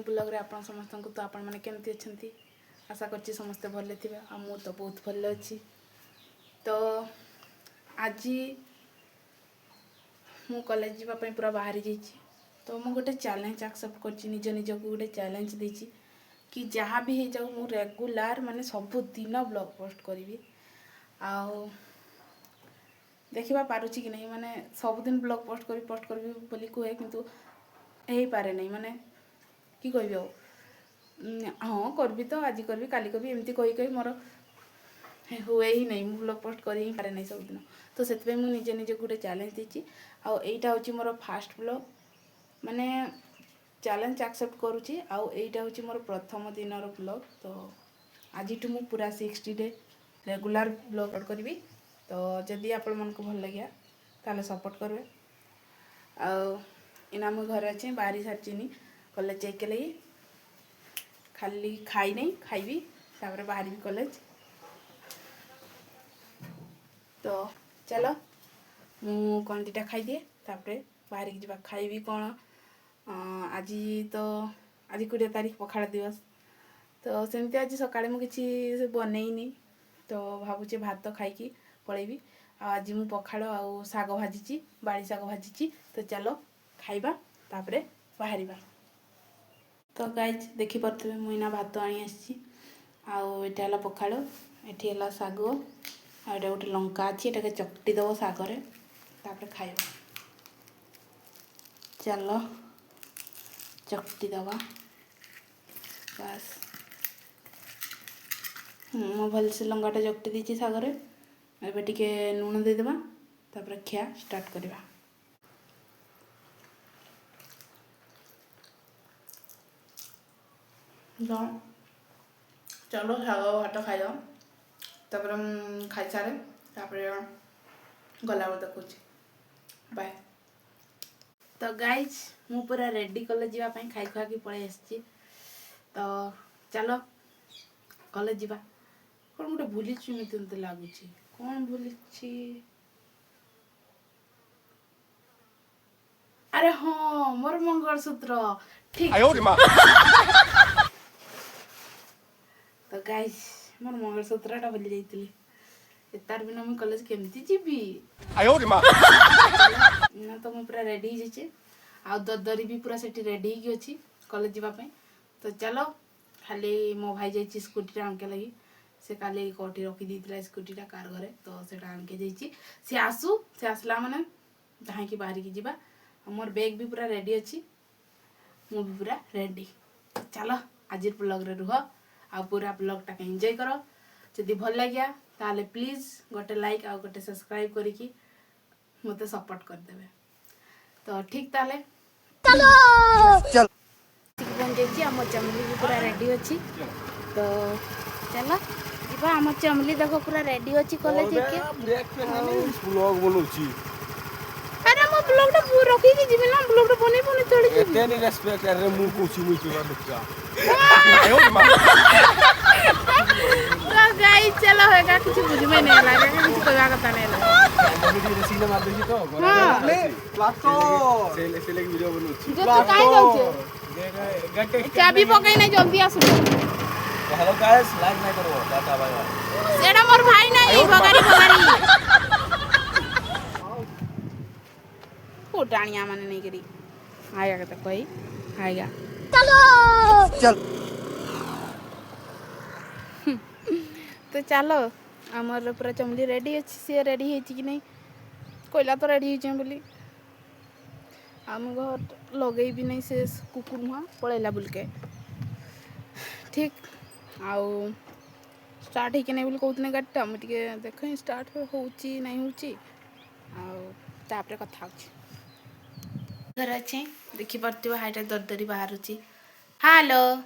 Blog रे आपण समस्त को तो आपण माने केमती अछंती आशा करछि समस्त भले थिबे आ मु तो बहुत भले अछि। तो आज मु कॉलेज जीवा पई पूरा बाहर जाइछि। तो मु गोटे चैलेंज एक्सेप्ट करछि निज निज को गोटे चैलेंज देछि कि जहाँ भी हो जाऊ मु रेगुलर माने सब दिन ब्लॉग पोस्ट करी आ देखा पारुछि कि नहीं माने सब दिन ब्लॉग पोस्ट करी बोली कहे किंतु हे पारे नहीं माने कि कहबी हाँ करबी तो आज करबी काली करबी एमती कही कही मोर हुए ही नहीं ब्लॉग पोस्ट कर ही पारे नहीं सब दिन। तो से निजे निजे गोटे चैलेंज देछि आ एटा होछि मोर फास्ट ब्लॉग माने चैलेंज एक्सेप्ट करुछि आ एटा होछि मोर प्रथम दिन रो ब्लॉग। तो आज मु पूरा 60 डे रेगुलर ब्लॉग अपलोड करबी। तो जदि आपण मन को भल लगिया ताले सपोर्ट करबे। आ इना मु घर अच्छे बाहरी सारचिनी कॉलेज जाके लगी खाली खाई नहीं खाइबी तापर बाहर भी कॉलेज। तो चलो मु कौन दीटा खाई दिए तापर बाहर की जा खाइबी कौन आज तो आज 20 तारीख पखाड़ दिवस। तो सेमती आज सकाळे मु किछि बनैनी तो भाबुचे भात खाइकी पळेबी। आज मु पखाड़ आ साग भाजीची बाड़ी साग भाजीची। तो चलो खाइबा तापर बाहरिबा। तो गाइज देखि परथबे मुइना भात आनी आसी आउ एटा हला पखाड़ एठी हला साग आ एटा गोटे लंका अछि एटाके चकटी दबो सागरे तापर खाइबा। चलो चकटी दबा बस मो भल से लंगाटा चकटी दीची सागरे एबे टिके लूण दे देबा तापर खिया स्टार्ट करबा। चलो साग भात खाइद तापर खाई सारे तापर गला देखुँ बाय। तो गाइज मु पूरा रेडी कॉलेज जीवा पई खाई खुआ की पळे आछि। तो चलो कॉलेज जीवा कौन गोटे भूलिछि मते लागुछि कौन भूलिछि अरे हाँ मोर मंगलसूत्र ठीक। तो गाइस मोर मंगलसूत्रटा भूली जाइतिली तार बिना मु कॉलेज केमती जीबी ना। तो मु पूरा रेडी हिजे आ ददरी भी पूरा सेठी रेडी ही अछि कॉलेज जीवा पई। तो चलो खाली मो भाई जाइछि स्कूटी आनके लगी से काली कोठी रखी दीतिला स्कूटीटा कार घरे। तो सेटा आनके जाइछि से आसला माने धाई की बाहर की जीवा। मोर बैग भी पूरा रेडी अछि मु भी पूरा रेडी। चलो आज ब्लॉग रे रुह आ पूरा ब्लॉग टा एंजॉय करो। जदि भल लगिया ताले प्लीज गोटे लाइक आ गोटे सब्सक्राइब करिकी मते सपोर्ट कर देबे। तो ठीक ताले चलो चल बन जाइए आम चमली भी पूरा रेडी अच्छी। तो चलो जीवा आम चमली देखो पूरा रेडी अच्छी कॉलेज ब्लॉग बनौछि। अरे मो ब्लॉग टा पूरा रखी के जीवे ना ब्लॉग टा बने बने चढ़ी जी एते नि रेस्पेक्ट रे मु कोछि मु जीवा देखा। तो गाइस चलो होगा कुछ बुझ में नहीं लागे कुछ कहवा कथा नहीं लागे वीडियो सीन मार देछि तो ले प्लाटो से लेके वीडियो बनौछि जो तो काई जाउछे चाबी पकई नहीं जल्दी आसु। हेलो गाइस लाइक नहीं करो टाटा बाय बाय। एडा मोर भाई नहीं बगारी को डाणिया माने नहीं करी आएगा तो कोई आएगा। चलो चल तो चलो आमर पूरा चमली रेडी अच्छी सी रेडी है कि नहीं कोयला तो रेडी हो बोली आम घर लगे भी नहीं से कुकुर मुहा पलैला बुलके ठीक आउ स्टार्ट ही नहीं बोली कहते गाड़ीटा मुझे देख स्टार्ट होची नहीं होची आउे कथा घर अच्छे देखी पार्थिव हाईटा दरदरी बाहर हेलो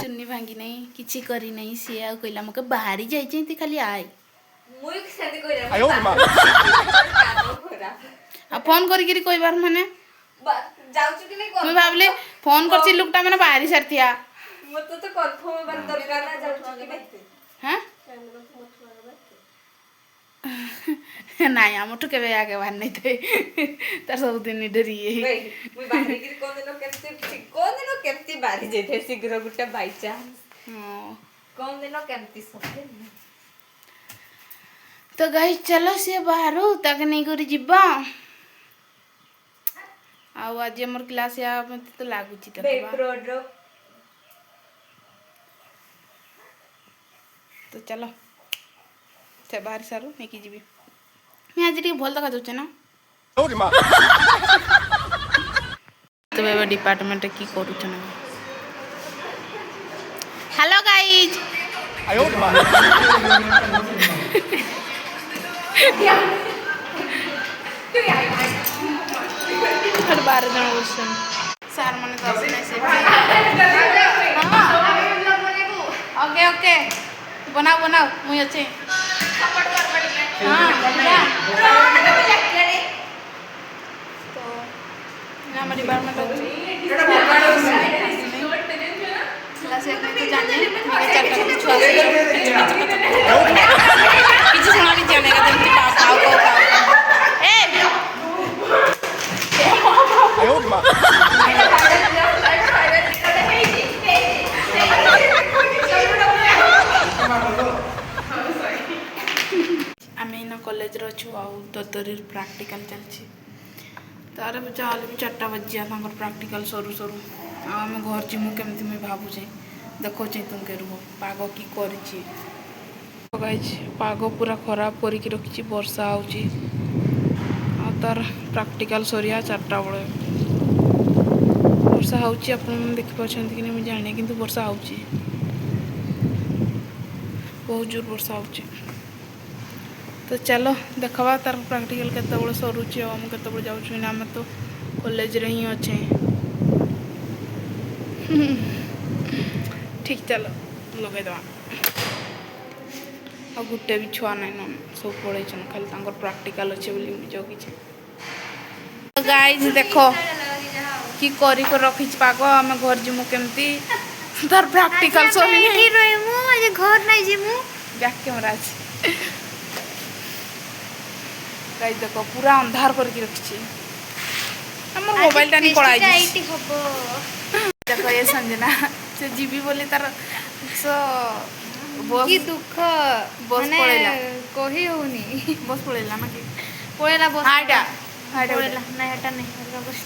चुन्नी भांगी नहीं किसी करी नहीं सी आ कहला मके बाहरी जाइए खाली आए फोन करी कहबार माने मुझे भावली फोन कर लुकटा मैंने बाहरी सारथिया तो कंफर्म बार दरकार ना जाउछु कि नहीं। हां ନାଇଁ ଆମଠୁ କେବେ ଆଗେ ବାହାରି ନାଇଁ ଥାଏ ତାର ସବୁଦିନ ଡେରି ମୁଇଁ ବାହାରିକିରି କୋଉ ଦିନ କେମିତି ବାହାରି ଯାଇଥାଏ ଶୀଘ୍ର ଗୋଟେ ବାଇ ଚାନ୍ସ ହଁ କୋଉ ଦିନ କେମିତି ସତେ ତ ଗାଈ ଚାଲ ସିଏ ବାହାରୁ ତାକେ ନେଇକରି ଯିବା ଆଉ ଆଜି ଆମର କ୍ଲାସ୍ ମତେ ତ ଲାଗୁଛି ଦେଖିବା ବେପ୍ରୋଡର ତ ଚାଲ ସେ ବାହାରି ସାରୁ ନେଇକି ଯିବି ମୁଁ ଆଜି ଟିକେ ଭଲ ଦେଖାଯାଉଛି ନା ତବେ ଏବେ ଡିପାର୍ଟମେଣ୍ଟରେ କି କରୁଛ ନା ହ୍ୟାଲୋ ଗାଇଜ୍ और 12 जन बसन सार माने तो असले से ओके ओके बनाओ बनाओ मुई अच्छे सपोर्ट कर बड़ी हां तो ना हमारी बार में तो क्लास एक में तो जाने मेरे चार्टर के छुआ किसी सुना भी जाने का तुम पाओ ए आम इन कॉलेज अच्छु आदरी प्राक्टिकल चलती तार भी जहाँ भी 4टा बजिया प्राक्टिकल सरू सरू आम घर जीमु केमती मुझे भावुचे देखो तुमके रुह पाग कि करी पाग पूरा खराब करके रखी वर्षा होची तार प्राक्टिकल सरिया 4टा बेले वर्षा होची आप देखिपार कि नहीं जाने कि वर्षा होची बहुत जोर वर्षा होची तो चलो देखा तार प्राक्टिकल केत सरुची आम के जाऊँ आम तो कॉलेज रे ही अच्छे ठीक चलो लगेदे आ गोटे भी छुआ नाइन सब पढ़े खाली प्राक्टिकल अच्छे जगी गाइज देखो कि करी को रखी पाग आम घर जीमु केमती तार प्राक्टिकल सरी घर नहीं जीमु बैक कैमरा अच्छे गाइज देखो पूरा अंधार करके रखी हमर मोबाइल टा नहीं पड़ा देखो ये संजना से जीवी बोली तार सो बस की दुख बस पळेला कही होनी बस पळेला ना कि पळेला बस हाइटा पळेला नहीं हटा नहीं अलगा बस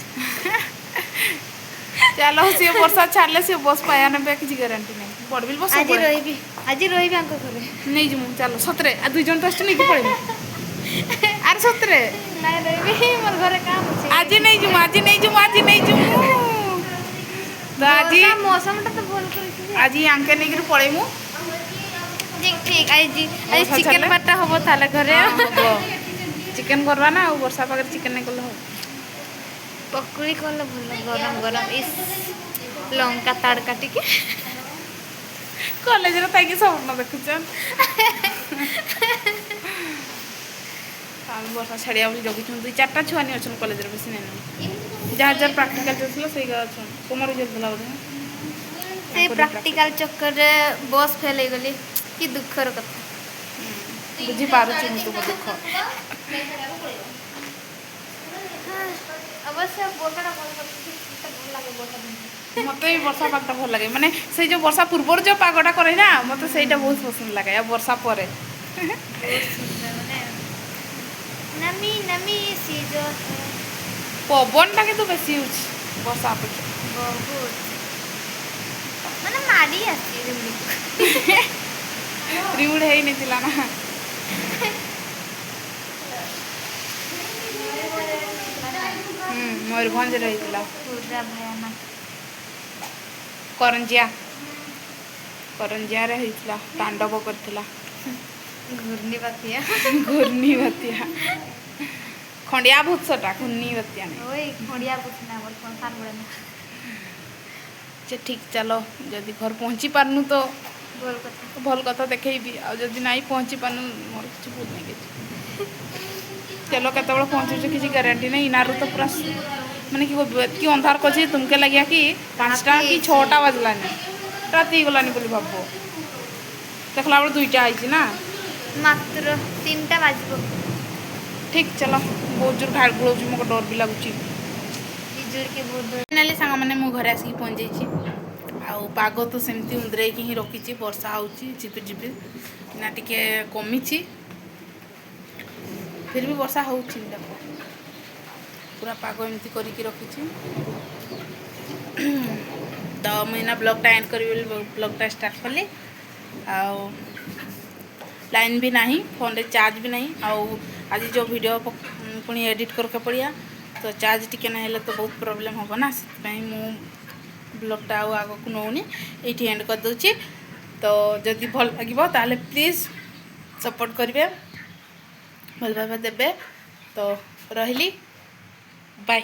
चलो से वर्षा छाड़ले से बस पाया ना बे किसी गारंटी नहीं पड़बिल बस आज रही अंक घरे नहीं जमु चलो सतरे आ दुई जन तो नहीं कि पळेबे अरे सतरे नहीं रही मोर घरे काम अछि आज नहीं जमु तो आज मौसम ता तो बोल कर आज आंके नहीं कि पळेमु ठीक आज चिकन बाटा होबो थाले घरे चिकन करवा ना वर्षा पागे चिकन नहीं कले हो पकड़ी कले भल गरम गरम इस लंका तड़का टिके कॉलेज रे ताई के सपन देखुछन हम वर्षा छड़िया बोली जगी छन 2-4टा छुआ नहीं अछन कॉलेज रे बेसी नहीं जहाँ जहाँ प्राक्टिकल चलथिलो सही गा अछन कुमार रिजल्ट भला बोले से प्रैक्टिकल चक्कर रे बस फेल हो गली कि दुखर कथा बुझी पारु छु तुम दुख अवश्य बोलटा बोल लागे बोलटा मत वर्षा पागटा भल लगे माने से जो वर्षा पूर्व जो पागटा करे ना मत सेटा बहुत पसंद लगे या वर्षा परे नमी नमी सी जो पवन टा के तो बेसी होछ वर्षा अपेक्षा बहुत माने माडी आसी रिमुड है नहीं थिला ना मयूरभंज रही पूरा भयानक करंजिया रे होइतला तांडव करथिला घूर्णी बातिया घूर्णी बातिया खंडिया भूतसटा घूर्णी बातिया नहीं ओए खंडिया पूछना मोर संसार बड़े ना जे ठीक चलो जदि घर पहुंची पारनु तो भल कथा देखैबी आ जदि नहीं पहुंची पारनु मोर कुछ भूल नहीं के चलो केतबेल पहुंचुछ किसी गारंटी नहीं इनारू तो पूरा माने कि अंधार कछि तुमके लगिया कि 5टा कि 6टा बजलानी राति गलानी बोली भाबो देखला बेले 2टा आइछि ना मात्र 3टा बाजबो ठीक चलो बहुत जोर घाड़ गुड़ मोक डर भी लगुच बिजुड़ के बहुत डर फाइनाली सांग मैंने मो घर आसिक पहुँच जाइए आउ पाग तो सेमती उंदरेकी ही रखी वर्षा होची झिपिर झिपिर ना टिके कमी फिर भी वर्षा होची देखो पूरा पाग एमती करके रखी तो मुझे ब्लॉगटा एंड करी ब्लॉगटा स्टार्ट कली आउ लाइन भी नहीं फोन रे चार्ज भी नहीं आउ आज जो वीडियो पुणी एडिट करके पड़िया तो चार्ज टिके ना हेले तो बहुत प्रॉब्लम होगा ना से मु ब्लॉगटा आग को नौनी ये एंड कर दूची तो जदि भल लगे ताले प्लीज सपोर्ट करेंगे भल भाव देवे तो रही बाय।